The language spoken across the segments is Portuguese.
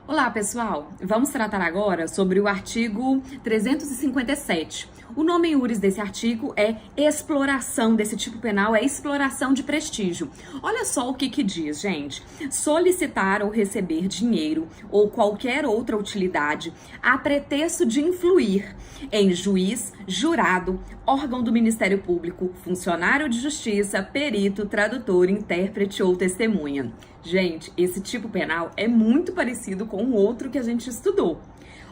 Olá, pessoal! Vamos tratar agora sobre o artigo 357. O nome iuris desse artigo é exploração desse tipo penal, é exploração de prestígio. Olha só o que diz, gente. Solicitar ou receber dinheiro ou qualquer outra utilidade a pretexto de influir em juiz, jurado, órgão do Ministério Público, funcionário de justiça, perito, tradutor, intérprete ou testemunha. Gente, esse tipo penal é muito parecido com o outro que a gente estudou.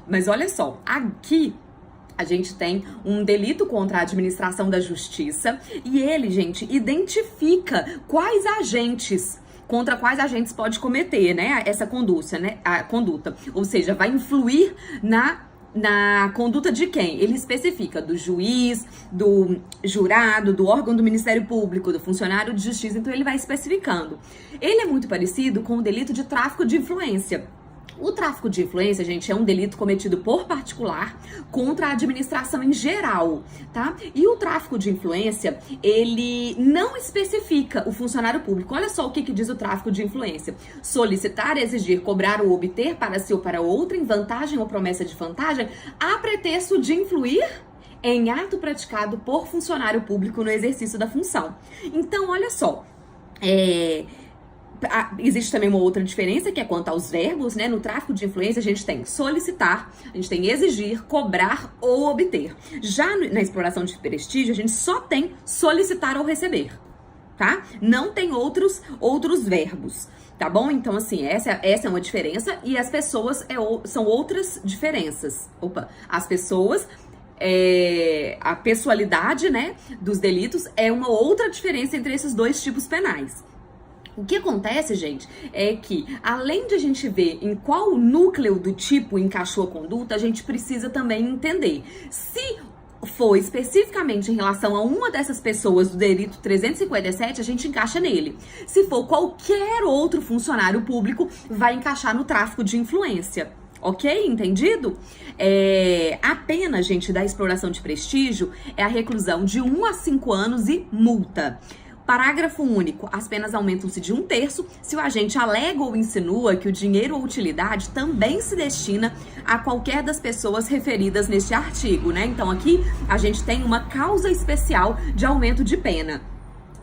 Mas olha só, aqui a gente tem um delito contra a administração da justiça e ele, gente, identifica quais agentes contra quais agentes pode cometer, né, essa conduta, né, a conduta. Ou seja, vai influir na conduta de quem? Ele especifica do juiz, do jurado, do órgão do Ministério Público, do funcionário de justiça, então ele vai especificando. Ele é muito parecido com o delito de tráfico de influência. O tráfico de influência, gente, é um delito cometido por particular contra a administração em geral, tá? E o tráfico de influência, ele não especifica o funcionário público. Olha só o que diz o tráfico de influência. Solicitar, exigir, cobrar ou obter para si ou para outra em vantagem ou promessa de vantagem a pretexto de influir em ato praticado por funcionário público no exercício da função. Então, olha só, existe também uma outra diferença que é quanto aos verbos, né? No tráfico de influência a gente tem solicitar, a gente tem exigir, cobrar ou obter. Já na exploração de prestígio a gente só tem solicitar ou receber, tá? Não tem outros verbos, tá bom? Então assim, essa é uma diferença e as pessoas são outras diferenças. As pessoas... a pessoalidade, né, dos delitos é uma outra diferença entre esses dois tipos penais. O que acontece, gente, é que além de a gente ver em qual núcleo do tipo encaixou a conduta, a gente precisa também entender se for especificamente em relação a uma dessas pessoas do delito 357, a gente encaixa nele. Se for qualquer outro funcionário público, vai encaixar no tráfico de influência. Ok? Entendido? A pena, gente, da exploração de prestígio é a reclusão de 1 a 5 anos e multa. Parágrafo único. As penas aumentam-se de 1/3 se o agente alega ou insinua que o dinheiro ou utilidade também se destina a qualquer das pessoas referidas neste artigo, né? Então aqui a gente tem uma causa especial de aumento de pena.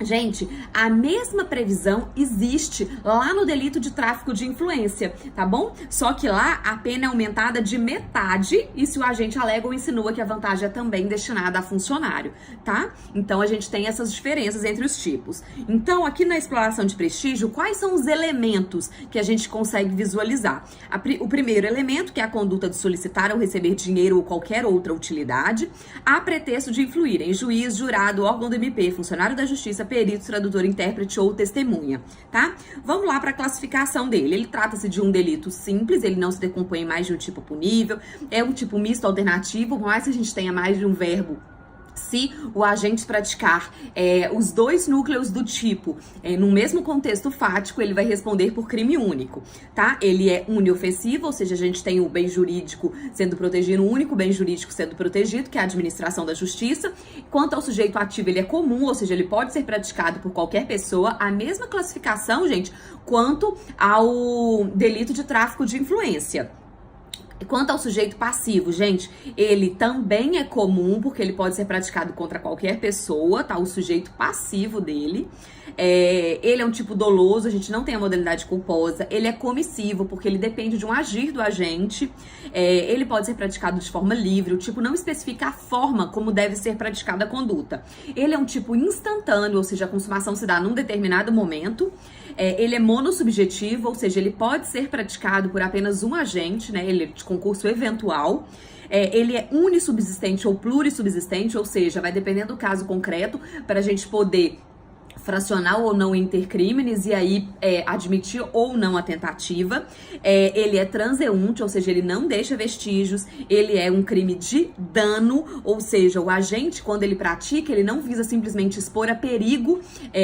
Gente, a mesma previsão existe lá no delito de tráfico de influência, tá bom? Só que lá a pena é aumentada de metade e se o agente alega ou insinua que a vantagem é também destinada a funcionário, tá? Então a gente tem essas diferenças entre os tipos. Então aqui na exploração de prestígio, quais são os elementos que a gente consegue visualizar? O primeiro elemento, que é a conduta de solicitar ou receber dinheiro ou qualquer outra utilidade, a pretexto de influir em juiz, jurado, órgão do MP, funcionário da justiça, perito, tradutor, intérprete ou testemunha, tá? Vamos lá para a classificação dele. Ele trata-se de um delito simples, ele não se decompõe em mais de um tipo punível, é um tipo misto alternativo, por mais que a gente tenha mais de um verbo. Se o agente praticar os dois núcleos do tipo no mesmo contexto fático, ele vai responder por crime único, tá? Ele é uniofensivo, ou seja, a gente tem o bem jurídico sendo protegido, o único bem jurídico sendo protegido, que é a administração da justiça. Quanto ao sujeito ativo, ele é comum, ou seja, ele pode ser praticado por qualquer pessoa. A mesma classificação, gente, quanto ao delito de tráfico de influência. Quanto ao sujeito passivo, gente, ele também é comum, porque ele pode ser praticado contra qualquer pessoa, tá? O sujeito passivo dele. Ele é um tipo doloso, a gente não tem a modalidade culposa. Ele é comissivo, porque ele depende de um agir do agente. Ele pode ser praticado de forma livre, o tipo não especifica a forma como deve ser praticada a conduta. Ele é um tipo instantâneo, ou seja, a consumação se dá num determinado momento. Ele é monossubjetivo, ou seja, ele pode ser praticado por apenas um agente, né? Ele é de concurso eventual. Ele é unissubsistente ou plurissubsistente, ou seja, vai dependendo do caso concreto para a gente poder fracionar ou não intercrímenes e aí admitir ou não a tentativa. Ele é transeunte, ou seja, ele não deixa vestígios. Ele é um crime de dano, ou seja, o agente, quando ele pratica, ele não visa simplesmente expor a perigo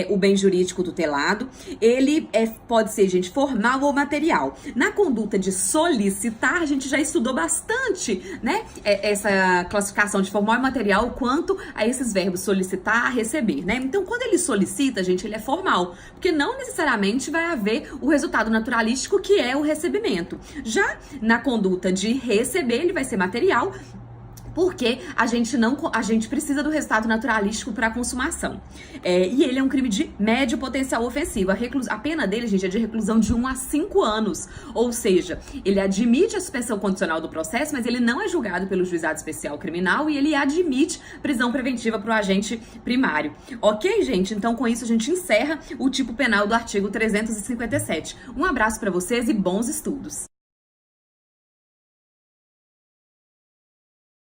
o bem jurídico tutelado. Ele pode ser, gente, formal ou material. Na conduta de solicitar, a gente já estudou bastante, né, essa classificação de formal e material quanto a esses verbos solicitar, receber, né? Então, quando ele solicita, explícita, gente, ele é formal, porque não necessariamente vai haver o resultado naturalístico, que é o recebimento. Já na conduta de receber, ele vai ser material, porque a gente precisa do resultado naturalístico para a consumação. E ele é um crime de médio potencial ofensivo. A pena dele, gente, é de reclusão de 1 a 5 anos. Ou seja, ele admite a suspensão condicional do processo, mas ele não é julgado pelo juizado especial criminal e ele admite prisão preventiva para o agente primário. Ok, gente? Então, com isso, a gente encerra o tipo penal do artigo 357. Um abraço para vocês e bons estudos!